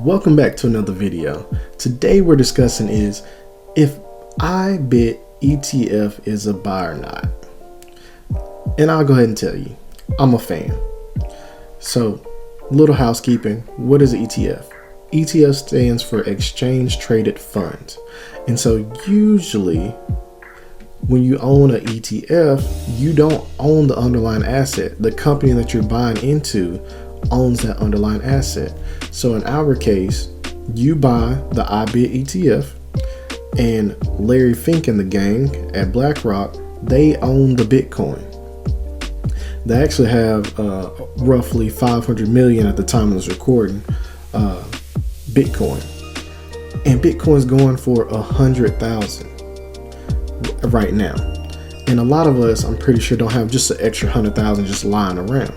Welcome back to another video. Today we're discussing is if IBIT ETF is a buy or not. And I'll go ahead and tell you, I'm a fan. So, little housekeeping, what is an ETF? ETF stands for Exchange Traded Funds. And so usually when you own an ETF, you don't own the underlying asset. The company that you're buying into owns that underlying asset. So in our case, you buy the IBIT ETF, and Larry Fink and the gang at BlackRock, they own the Bitcoin. They actually have roughly 500 million at the time of this recording Bitcoin, and Bitcoin's going for 100,000 right now. And a lot of us, I'm pretty sure, don't have just an extra 100,000 just lying around.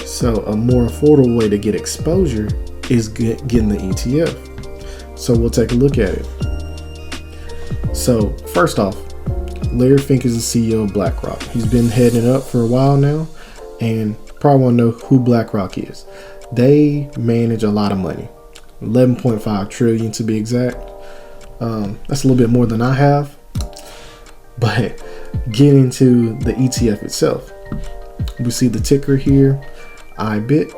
So a more affordable way to get exposure is getting the ETF. So we'll take a look at it. So first off, Larry Fink is the CEO of BlackRock. He's been heading up for a while now, and probably want to know who BlackRock is. They manage a lot of money, 11.5 trillion to be exact. That's a little bit more than I have. But getting to the ETF itself, we see the ticker here, IBIT,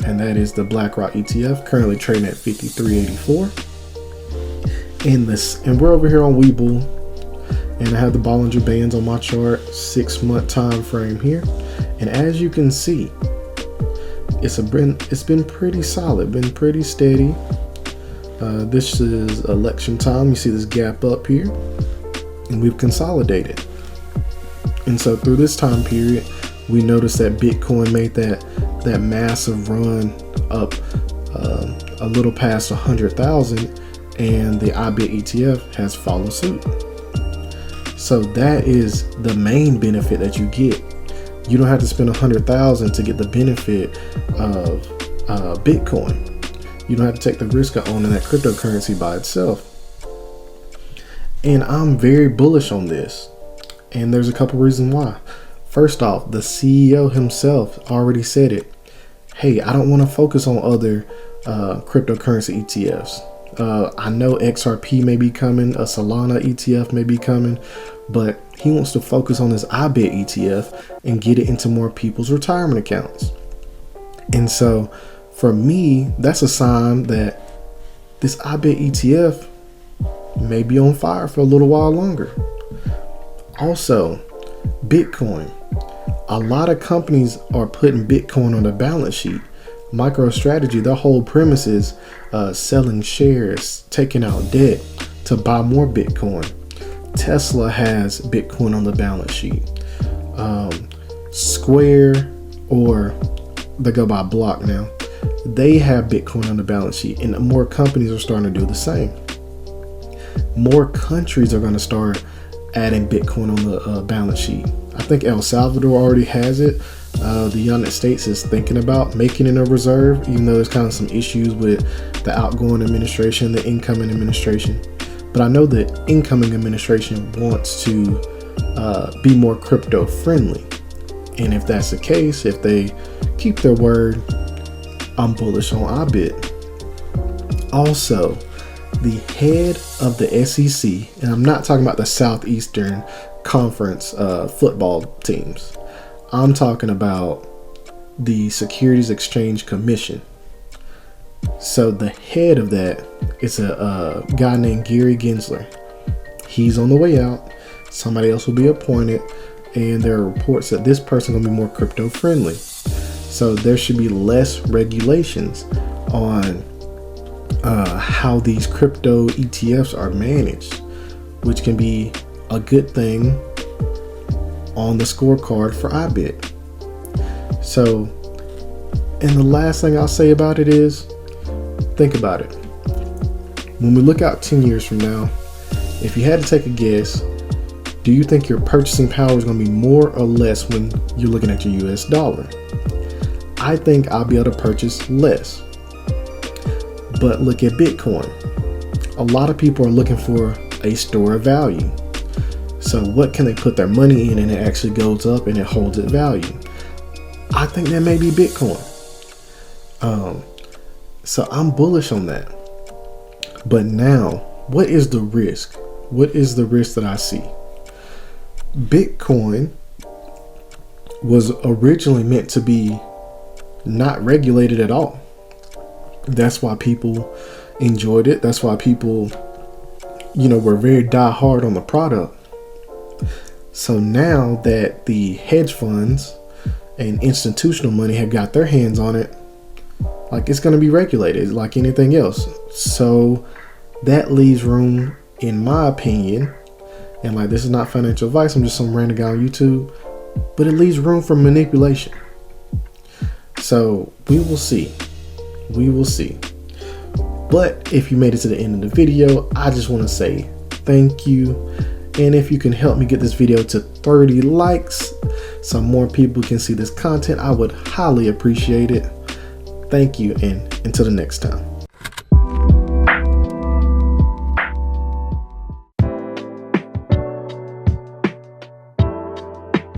and that is the BlackRock ETF, currently trading at 53.84. And we're over here on Webull, and I have the Bollinger Bands on my chart, 6-month time frame here. And as you can see, it's been pretty solid, been pretty steady. This is election time. You see this gap up here, and we've consolidated. And so through this time period, we noticed that Bitcoin made that massive run up a little past 100,000, and the IBIT ETF has followed suit. So that is the main benefit that you get. You don't have to spend 100,000 to get the benefit of Bitcoin. You don't have to take the risk of owning that cryptocurrency by itself. And I'm very bullish on this, and there's a couple reasons why. First off, the CEO himself already said it. Hey, I don't want to focus on other cryptocurrency ETFs. I know XRP may be coming, a Solana ETF may be coming, but he wants to focus on this IBIT ETF and get it into more people's retirement accounts. And so for me, that's a sign that this IBIT ETF may be on fire for a little while longer. Also, Bitcoin. A lot of companies are putting Bitcoin on their balance sheet. MicroStrategy, their whole premise is selling shares, taking out debt to buy more Bitcoin. Tesla has Bitcoin on the balance sheet. Square, or they go by Block now, they have Bitcoin on the balance sheet, and more companies are starting to do the same. More countries are going to start adding Bitcoin on the balance sheet. I think El Salvador already has it. The United States is thinking about making it a reserve, even though there's kind of some issues with the outgoing administration, the incoming administration. But I know the incoming administration wants to be more crypto friendly. And if that's the case, if they keep their word, I'm bullish on IBIT. Also, the head of the SEC, and I'm not talking about the Southeastern Conference football teams. I'm talking about the Securities Exchange Commission. So the head of that is a guy named Gary Gensler. He's on the way out. Somebody else will be appointed, and there are reports that this person will be more crypto friendly. So there should be less regulations on how these crypto ETFs are managed, which can be a good thing on the scorecard for IBIT. So, and the last thing I'll say about it is, think about it. When we look out 10 years from now, if you had to take a guess, do you think your purchasing power is going to be more or less when you're looking at your US dollar? I think I'll be able to purchase less. But look at Bitcoin. A lot of people are looking for a store of value. So what can they put their money in and it actually goes up and it holds its value? I think that may be Bitcoin. So I'm bullish on that. But now, what is the risk? What is the risk that I see? Bitcoin was originally meant to be not regulated at all. That's why people enjoyed it. That's why people, were very die-hard on the product. So now that the hedge funds and institutional money have got their hands on it, like, it's going to be regulated like anything else. So that leaves room, in my opinion, and like, this is not financial advice, I'm just some random guy on YouTube, but it leaves room for manipulation. So we will see. But if you made it to the end of the video, I just want to say thank you. And if you can help me get this video to 30 likes so more people can see this content, I would highly appreciate it. Thank you, and until the next time.